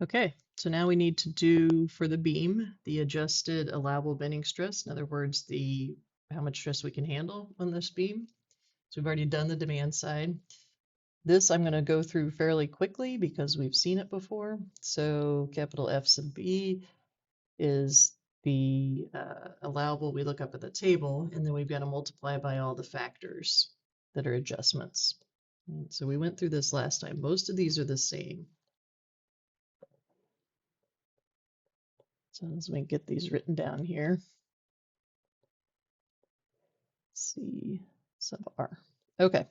Okay, so now we need to do for the beam the adjusted allowable bending stress. In other words, the how much stress we can handle on this beam. So we've already done the demand side. This I'm going to go through fairly quickly because we've seen it before. So capital F sub B is the allowable we look up at the table, and then we've got to multiply by all the factors that are adjustments. And so we went through this last time. Most of these are the same. So let me get these written down here. C sub R. Okay,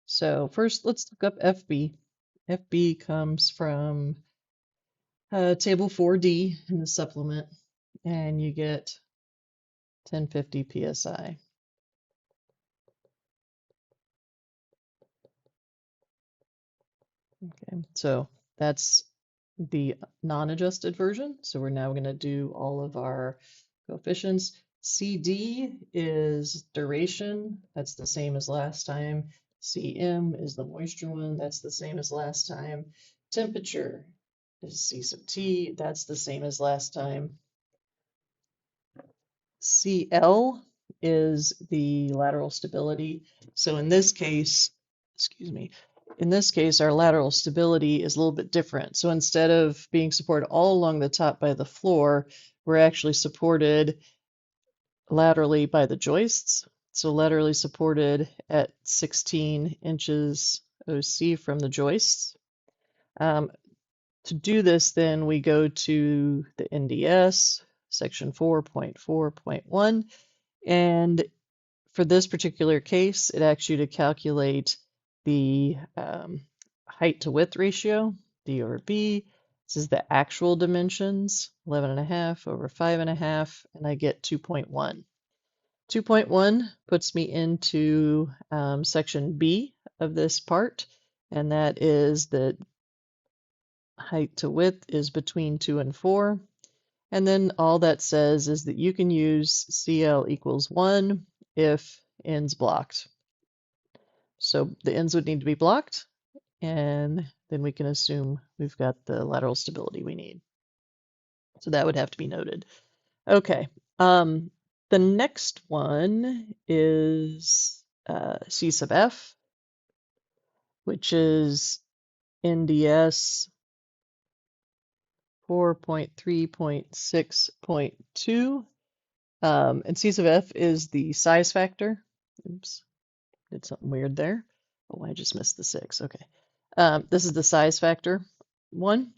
so first let's look up FB. FB comes from table 4D in the supplement, and you get 1050 psi. Okay, so that's the non-adjusted version. So we're now going to do all of our coefficients. CD is duration. That's the same as last time. Cm is the moisture one. That's the same as last time. Temperature is C sub T. That's the same as last time. CL is the lateral stability. So in this case, excuse me, in this case, our lateral stability is a little bit different. So instead of being supported all along the top by the floor, we're actually supported laterally by the joists. So laterally supported at 16 inches OC from the joists. To do this, then we go to the NDS, section 4.4.1, and for this particular case, it asks you to calculate the height to width ratio, D over B. This is the actual dimensions, 11.5 over 5.5, and I get 2.1. 2.1 puts me into section B of this part, and that is that height to width is between 2 and 4. And then all that says is that you can use CL equals 1 if ends blocked. So the ends would need to be blocked, and then we can assume we've got the lateral stability we need. So that would have to be noted. Okay, the next one is C sub F, which is NDS 4.3.6.2. And C sub F is the size factor. Oops, did something weird there. Oh, I just missed the 6. Okay. This is the size factor one.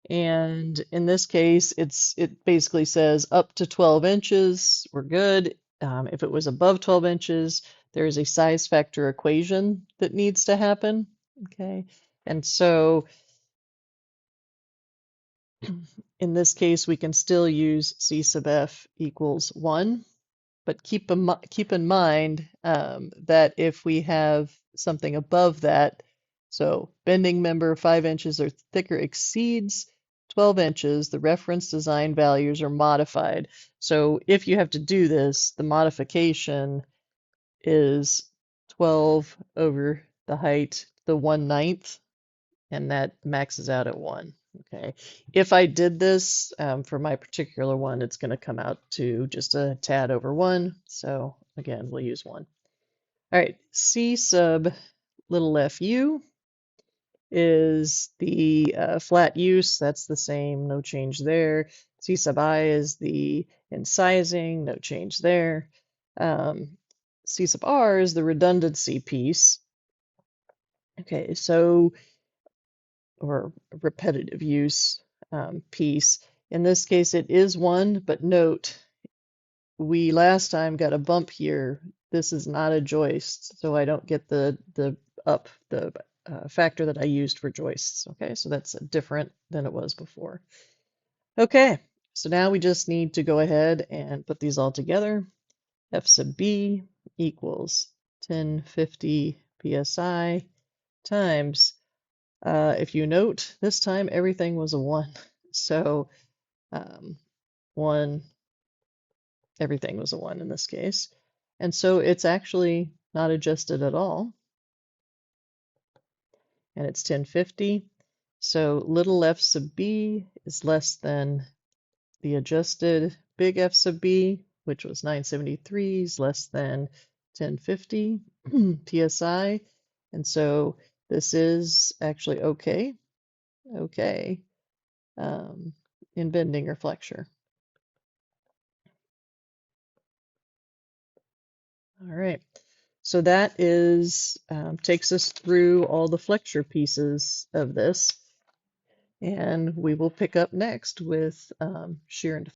And in this case, it basically says up to 12 inches, we're good. If it was above 12 inches, there is a size factor equation that needs to happen. Okay. And so in this case, we can still use C sub F equals 1. But keep in mind that if we have something above that, so bending member 5 inches or thicker exceeds 12 inches, the reference design values are modified. So if you have to do this, the modification is 12 over the height, the 1/9, and that maxes out at 1. Okay, if I did this for my particular one, it's going to come out to just a tad over 1. So again, we'll use 1. All right, C sub little fu is the flat use. That's the same, no change there. C sub I is the incising, no change there. C sub R is the redundancy piece. Okay, so or repetitive use piece. In this case, it is 1, but note, we last time got a bump here. This is not a joist, so I don't get the factor that I used for joists. Okay, so that's different than it was before. Okay, so now we just need to go ahead and put these all together. F sub B equals 1050 psi times, if you note, this time everything was a 1. So 1, everything was a 1 in this case. And so it's actually not adjusted at all. And it's 1050. So little f sub b is less than the adjusted big F sub b, which was 973, is less than 1050 psi. And so this is actually okay in bending or flexure. All right, so that is takes us through all the flexure pieces of this, and we will pick up next with shear and